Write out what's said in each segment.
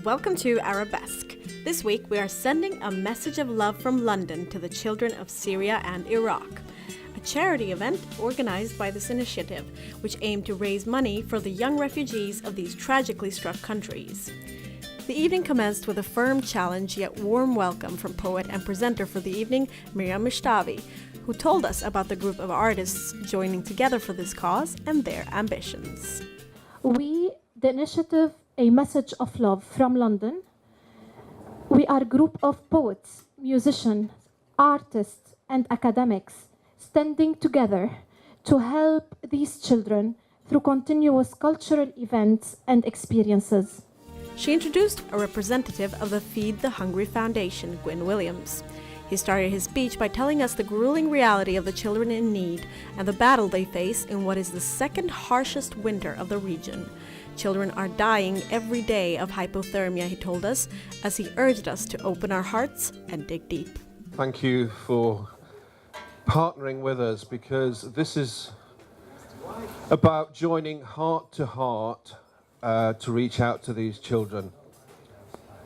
welcome to Arabesque. This week we are sending a message of love from London to the children of Syria and Iraq, a charity event organized by this initiative, which aimed to raise money for the young refugees of these tragically struck countries. The evening commenced with a firm challenge yet warm welcome from poet and presenter for the evening, مريم Mishtaoui, who told us about the group of artists joining together for this cause and their ambitions. We, the initiative, A Message of Love from London, we are a group of poets, musicians, artists, and academics standing together to help these children through continuous cultural events and experiences. She introduced a representative of the Feed the Hungry Foundation, Gwyn Williams. He started his speech by telling us the grueling reality of the children in need and the battle they face in what is the second harshest winter of the region. Children are dying every day of hypothermia, he told us, as he urged us to open our hearts and dig deep. Thank you for partnering with us, because this is about joining heart to heart to reach out to these children.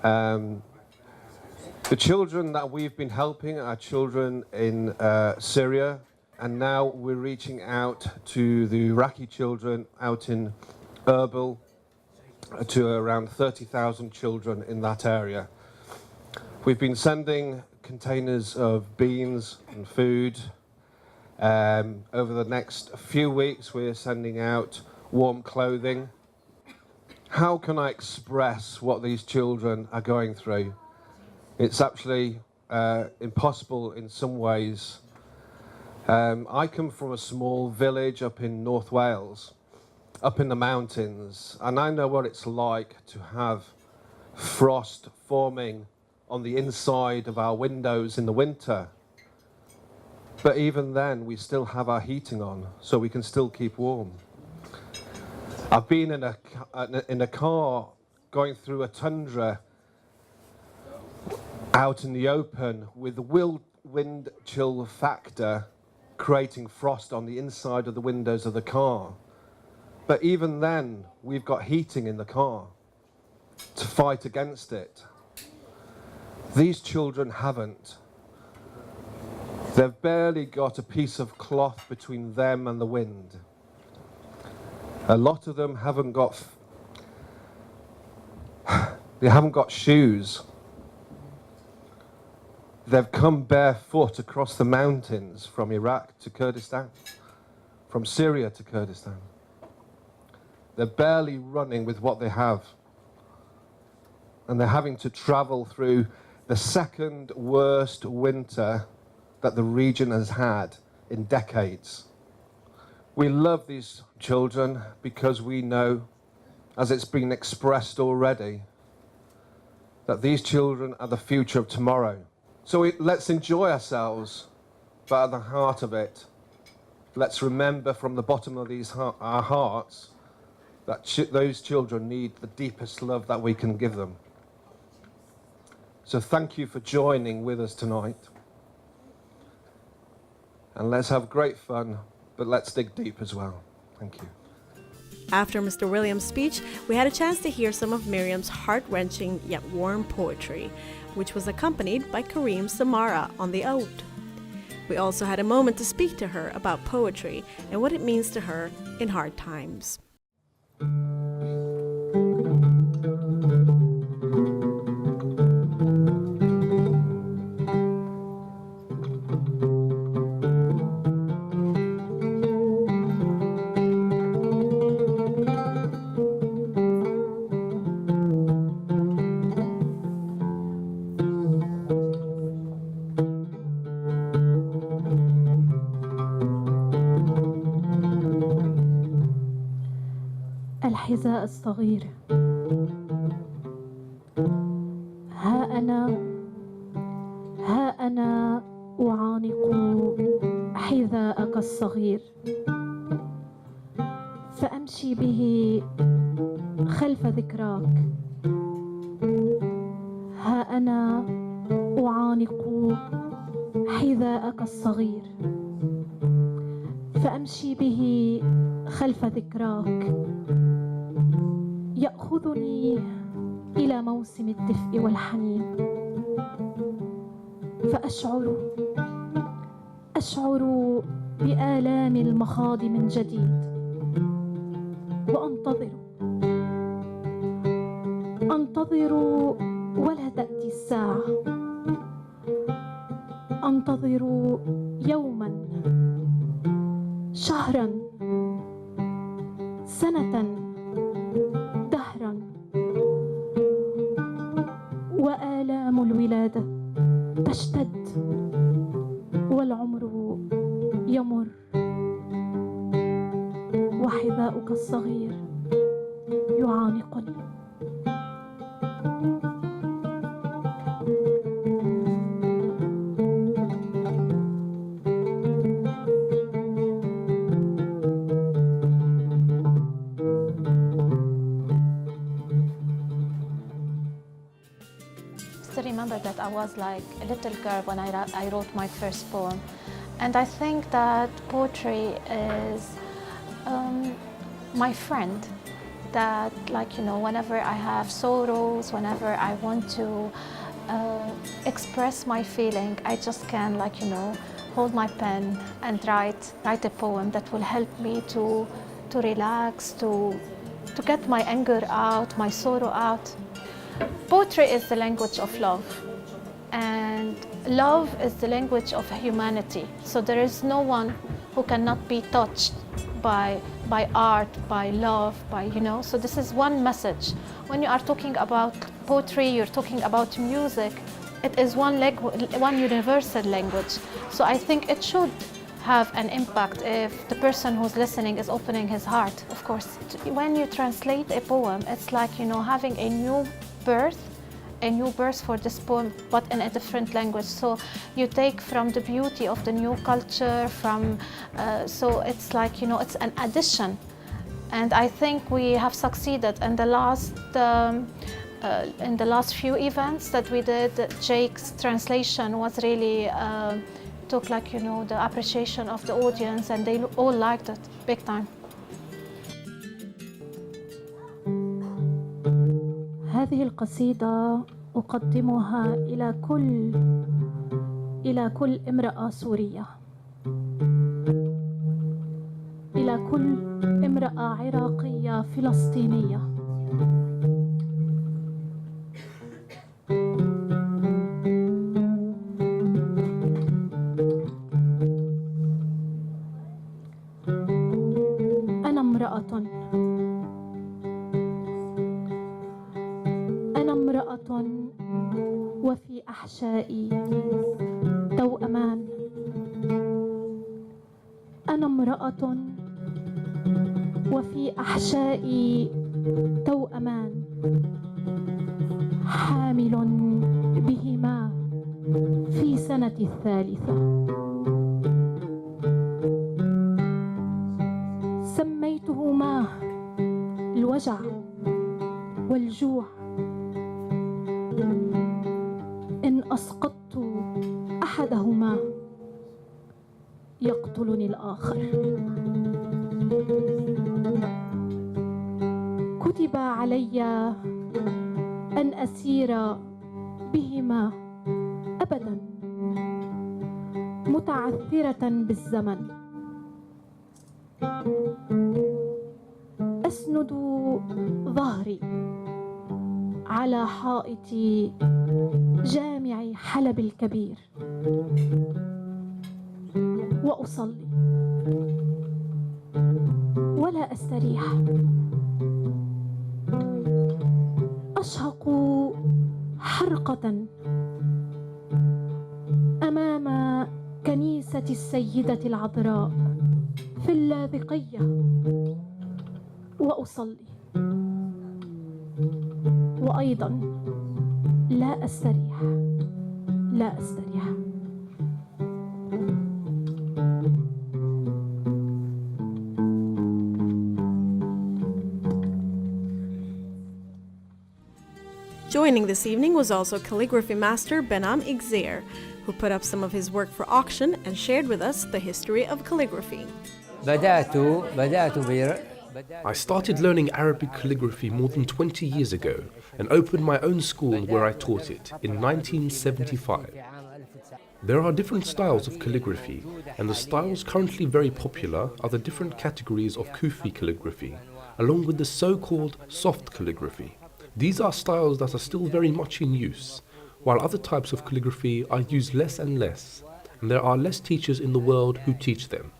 The children that we've been helping are children in Syria, and now we're reaching out to the Iraqi children out in Erbil, to around 30,000 children in that area. We've been sending containers of beans and food. Over the next few weeks, we're sending out warm clothing. How can I express what these children are going through? It's actually impossible in some ways. I come from a small village up in North Wales, up in the mountains, and I know what it's like to have frost forming on the inside of our windows in the winter. But even then, we still have our heating on, so we can still keep warm. I've been in a car going through a tundra out in the open with the wind chill factor creating frost on the inside of the windows of the car. But even then, we've got heating in the car to fight against it. These children haven't. They've barely got a piece of cloth between them and the wind. A lot of them haven't got shoes. They've come barefoot across the mountains from Iraq to Kurdistan, from Syria to Kurdistan. They're barely running with what they have. And they're having to travel through the second worst winter that the region has had in decades. We love these children because we know, as it's been expressed already, that these children are the future of tomorrow. So let's enjoy ourselves, but at the heart of it, let's remember from the bottom of our hearts that those children need the deepest love that we can give them. So thank you for joining with us tonight. And let's have great fun, but let's dig deep as well. Thank you. After Mr. Williams' speech, we had a chance to hear some of Miriam's heart-wrenching yet warm poetry, which was accompanied by Kareem Samara on the oud. We also had a moment to speak to her about poetry and what it means to her in hard times. الحذاء الصغير. ها أنا أعانق حذاءك الصغير، فأمشي به خلف ذكراك. ها أنا أعانق حذاءك الصغير، فأمشي به خلف ذكراك. يأخذني إلى موسم الدفء والحنين، فأشعر بآلام المخاض من جديد، وأنتظر ولا تأتي الساعة، أنتظر يوما، شهرا، سنة، دهرا، وآلام الولادة تشتد والعمر يمر، وحذاؤك الصغير يعانقني. I remember that I was like a little girl when I wrote my first poem, and I think that poetry is my friend. That, like, you know, whenever I have sorrows, whenever I want to express my feeling, I just can, like, you know, hold my pen and write a poem that will help me to relax, to get my anger out, my sorrow out. Poetry is the language of love, and love is the language of humanity. So there is no one who cannot be touched by art, by love, by, you know. So this is one message. When you are talking about poetry, you're talking about music. It is one universal language. So I think it should have an impact if the person who's listening is opening his heart, of course. When you translate a poem, it's like, you know, having a new birth for this poem, but in a different language. So you take from the beauty of the new culture, so it's like, you know, it's an addition. And I think we have succeeded in the last few events that we did. Jake's translation was really took, like, you know, the appreciation of the audience, and they all liked it big time. هذه القصيدة أقدمها إلى كل امرأة سورية، إلى كل امرأة عراقية فلسطينية. أنا امرأة وفي أحشائي توأمان. أنا امرأة وفي أحشائي توأمان، حامل بهما في سنة الثالثة. سميتهما الوجع والجوع، إن أسقطت أحدهما يقتلني الآخر. كتب علي أن أسير بهما أبداً، متعثرة بالزمن، أسند ظهري على حائط جامع حلب الكبير وأصلي ولا أستريح. أشهق حرقة أمام كنيسة السيدة العذراء في اللاذقية وأصلي، وأيضا لا أستريح. Joining this evening was also calligraphy master Benam Igzer, who put up some of his work for auction and shared with us the history of calligraphy. بدأت I started learning Arabic calligraphy more than 20 years ago and opened my own school where I taught it in 1975. There are different styles of calligraphy, and the styles currently very popular are the different categories of Kufi calligraphy, along with the so-called soft calligraphy. These are styles that are still very much in use, while other types of calligraphy are used less and less, and there are less teachers in the world who teach them.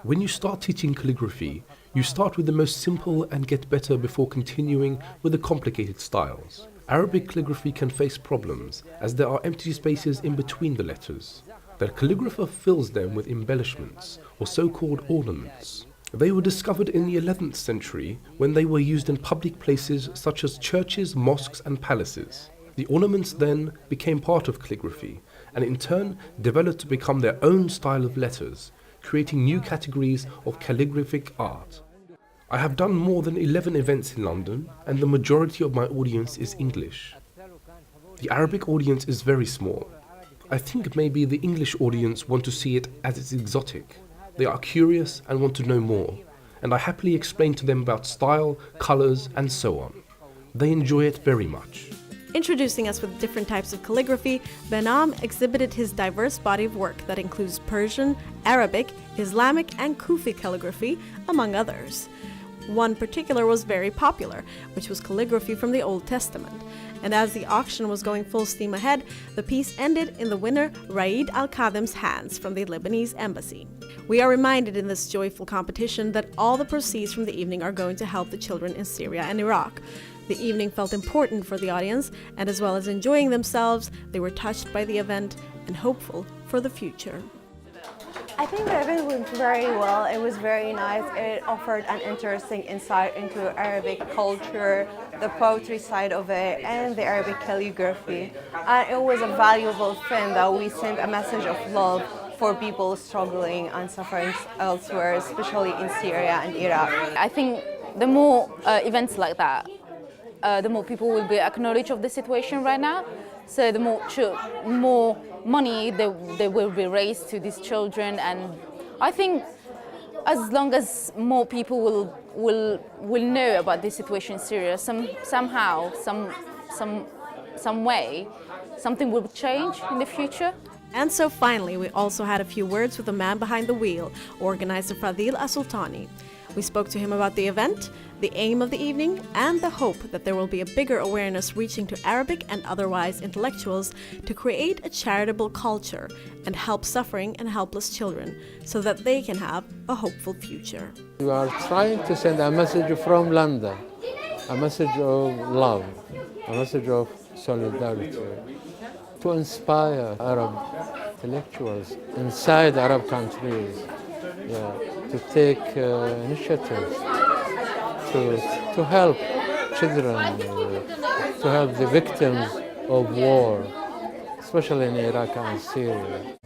When you start teaching calligraphy, you start with the most simple and get better before continuing with the complicated styles. Arabic calligraphy can face problems, as there are empty spaces in between the letters. The calligrapher fills them with embellishments, or so-called ornaments. They were discovered in the 11th century when they were used in public places such as churches, mosques and palaces. The ornaments then became part of calligraphy, and in turn developed to become their own style of letters, creating new categories of calligraphic art. I have done more than 11 events in London, and the majority of my audience is English. The Arabic audience is very small. I think maybe the English audience want to see it as it's exotic. They are curious and want to know more, and I happily explain to them about style, colours and so on. They enjoy it very much. Introducing us with different types of calligraphy, Benam exhibited his diverse body of work that includes Persian, Arabic, Islamic, and Kufi calligraphy, among others. One particular was very popular, which was calligraphy from the Old Testament. And as the auction was going full steam ahead, the piece ended in the winner Raid Al-Kadhim's hands from the Lebanese embassy. We are reminded in this joyful competition that all the proceeds from the evening are going to help the children in Syria and Iraq. The evening felt important for the audience, and as well as enjoying themselves, they were touched by the event and hopeful for the future. I think the event went very well. It was very nice. It offered an interesting insight into Arabic culture, the poetry side of it, and the Arabic calligraphy. And it was a valuable thing that we sent a message of love for people struggling and suffering elsewhere, especially in Syria and Iraq. I think the more events like that, the more people will be acknowledged of the situation right now. So the more money they will be raised to these children, and I think as long as more people will know about this situation in Syria, somehow, some way, something will change in the future. And so finally, we also had a few words with the man behind the wheel, organizer Fadil As-Sultani. We spoke to him about the event, the aim of the evening, and the hope that there will be a bigger awareness reaching to Arabic and otherwise intellectuals to create a charitable culture and help suffering and helpless children so that they can have a hopeful future. We are trying to send a message from London, a message of love, a message of solidarity, to inspire Arab intellectuals inside Arab countries, to take initiatives to help children, to help the victims of war, especially in Iraq and Syria.